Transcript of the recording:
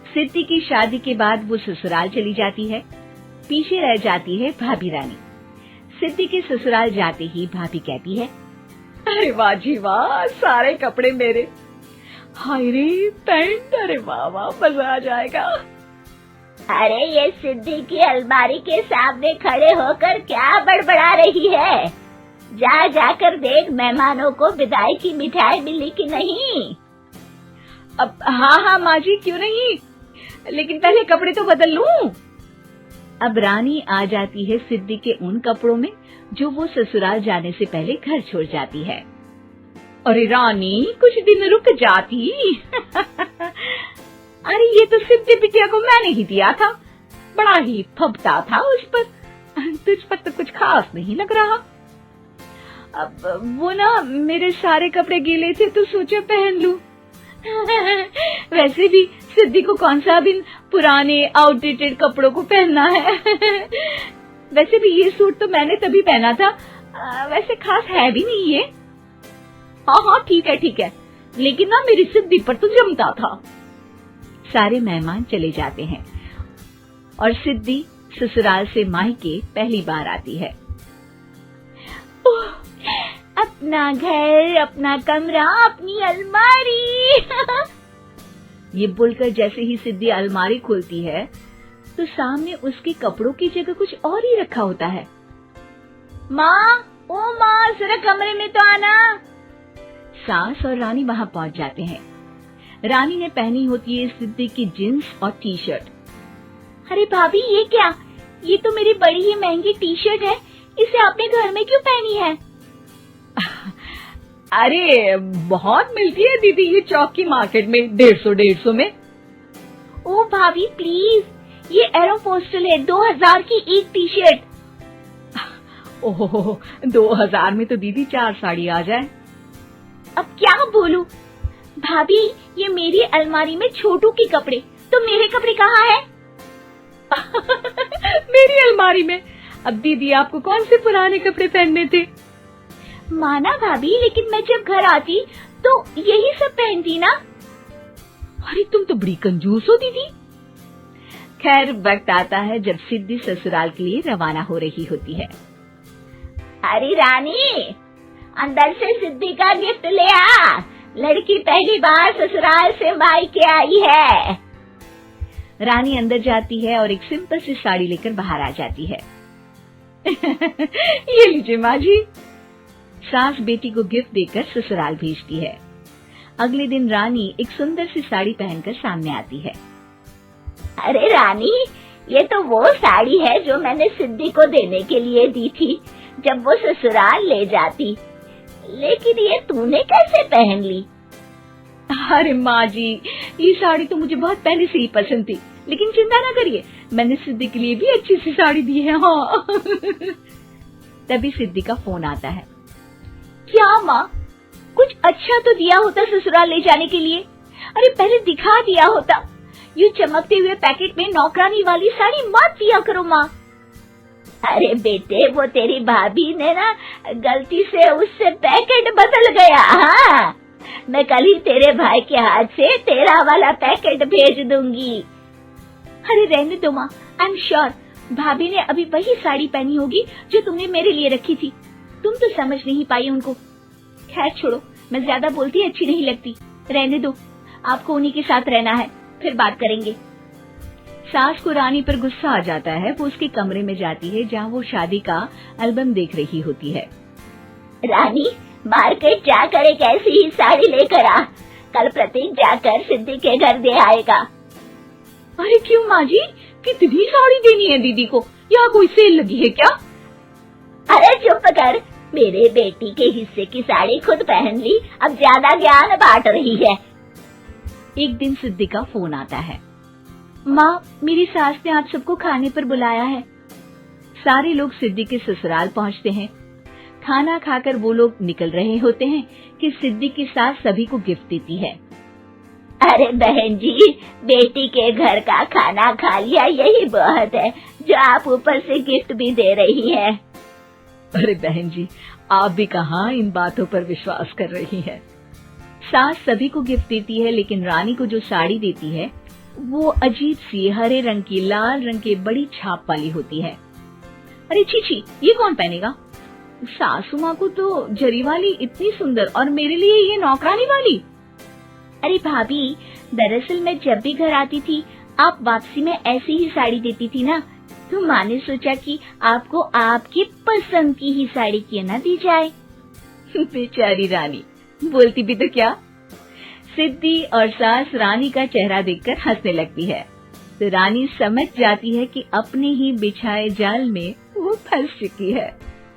सिद्धि की शादी के बाद वो ससुराल चली जाती है। पीछे रह जाती है भाभी रानी। सिद्धि के ससुराल जाते ही भाभी कहती है, अरे वाह जी वाह, सारे कपड़े मेरे। हाय रे पैंट, अरे वाह वाह, मजा आ जाएगा। अरे ये सिद्धि की अलमारी के सामने खड़े होकर क्या बड़बड़ा रही है? जाकर देख मेहमानों को विदाई की मिठाई मिली कि नहीं। अब हाँ माँ जी, क्यों नहीं, लेकिन पहले कपड़े तो बदल लूं। अब रानी आ जाती है सिद्धि के उन कपड़ों में जो वो ससुराल जाने से पहले घर छोड़ जाती है। अरे रानी, कुछ दिन रुक जाती। अरे ये तो सिद्धि बिटिया को मैंने ही दिया था, बड़ा ही फबता था उस पर, तुझ पर तो कुछ खास नहीं लग रहा। अब वो ना मेरे सारे कपड़े गीले थे तो सोचा पहन लूं। वैसे भी सिद्धि को कौन सा भी पुराने आउटडेटेड कपड़ों को पहनना है। वैसे भी ये सूट तो मैंने तभी पहना था, वैसे खास है भी नहीं ये। हाँ ठीक है, लेकिन ना मेरी सिद्धि पर तो जमता था। सारे मेहमान चले जाते हैं और सिद्धि ससुराल से मायके पहली बार आती है। अपना घर, अपना कमरा, अपनी अलमारी। ये बोलकर जैसे ही सिद्धि अलमारी खोलती है तो सामने उसके कपड़ों की जगह कुछ और ही रखा होता है। माँ, ओ माँ, जरा कमरे में तो आना। सास और रानी वहां पहुंच जाते हैं। रानी ने पहनी होती है सिद्धि की जींस और टी शर्ट। अरे भाभी, ये क्या? ये तो मेरी बड़ी ही महंगी टी शर्ट है, इसे आपने घर में क्यों पहनी है? अरे बहुत मिलती है दीदी ये चौक की मार्केट में, 150 में। ओ भाभी प्लीज, ये एरोपोस्टल है, 2000 की एक टी शर्ट। ओह 2000 में तो दीदी 4 साड़ी आ जाए। अब क्या बोलूं भाभी, ये मेरी अलमारी में छोटू के कपड़े, तो मेरे कपड़े कहाँ हैं? मेरी अलमारी में। अब दीदी आपको कौन से पुराने कपड़े पहनने थे? माना भाभी, लेकिन मैं जब घर आती तो यही सब पहनती ना। अरे तुम तो बड़ी कंजूस हो दीदी। खैर वक्त आता है जब सिद्धि ससुराल के लिए रवाना हो रही होती है। अरे रानी, अंदर से सिद्धि का गिफ्ट ले आ, लड़की पहली बार ससुराल से मायके आई है। रानी अंदर जाती है और एक सिंपल सी साड़ी लेकर बाहर आ जाती है। ये लीजिए माँ जी। सास बेटी को गिफ्ट देकर ससुराल भेजती है। अगले दिन रानी एक सुंदर सी साड़ी पहनकर सामने आती है। अरे रानी, ये तो वो साड़ी है जो मैंने सिद्धि को देने के लिए दी थी जब वो ससुराल ले जाती, लेकिन ये तूने कैसे पहन ली? अरे माँ जी, ये साड़ी तो मुझे बहुत पहले से ही पसंद थी, लेकिन चिंता ना करिए, मैंने सिद्धि के लिए भी अच्छी सी साड़ी दी है। हाँ। तभी सिद्धि का फोन आता है। क्या माँ, कुछ अच्छा तो दिया होता ससुराल ले जाने के लिए। अरे पहले दिखा दिया होता। यूँ चमकते हुए पैकेट में नौकरानी वाली साड़ी मत दिया करो माँ। अरे बेटे, वो तेरी भाभी ने ना गलती से उससे पैकेट बदल गया। हाँ, मैं कल ही तेरे भाई के हाथ से तेरा वाला पैकेट भेज दूंगी। अरे रहने दो माँ, आई एम श्योर भाभी ने अभी वही साड़ी पहनी होगी जो तुमने मेरे लिए रखी थी। तुम तो समझ नहीं पाई उनको। खैर छोड़ो, मैं ज्यादा बोलती अच्छी नहीं लगती, रहने दो, आपको उन्हीं के साथ रहना है, फिर बात करेंगे। सास को रानी पर गुस्सा आ जाता है। वो उसके कमरे में जाती है जहाँ वो शादी का एल्बम देख रही होती है। रानी, मार्केट जाकर एक ऐसी ही साड़ी लेकर आ, कल प्रतीक जाकर सिद्धि के घर दे आएगा। अरे क्यों माँ जी, कितनी साड़ी देनी है दीदी को? यहाँ कोई सेल लगी है क्या? अरे चुप कर, मेरे बेटी के हिस्से की साड़ी खुद पहन ली, अब ज्यादा ज्ञान बांट रही है। एक दिन सिद्धि का फोन आता है। माँ, मेरी सास ने आप सबको खाने पर बुलाया है। सारे लोग सिद्धि के ससुराल पहुँचते हैं। खाना खाकर वो लोग निकल रहे होते हैं कि सिद्धि की सास सभी को गिफ्ट देती है। अरे बहन जी, बेटी के घर का खाना खा लिया, यही बहुत है जो आप ऊपर से गिफ्ट भी दे रही है। अरे बहन जी, आप भी कहाँ इन बातों पर विश्वास कर रही है। सास सभी को गिफ्ट देती है, लेकिन रानी को जो साड़ी देती है वो अजीब सी हरे रंग की लाल रंग के बड़ी छाप वाली होती है। अरे छी, ये कौन पहनेगा? सासू माँ को तो जरी वाली इतनी सुंदर और मेरे लिए ये नौकरानी वाली। अरे भाभी, दरअसल मैं जब भी घर आती थी आप वापसी में ऐसी ही साड़ी देती थी ना, तो माँ ने सोचा कि आपको आपकी पसंद की ही साड़ी क्यों ना दी जाए। बेचारी रानी, बोलती भी तो क्या। सिद्धि और सास रानी का चेहरा देखकर हंसने लगती है, तो रानी समझ जाती है कि अपने ही बिछाए जाल में वो फंस चुकी है।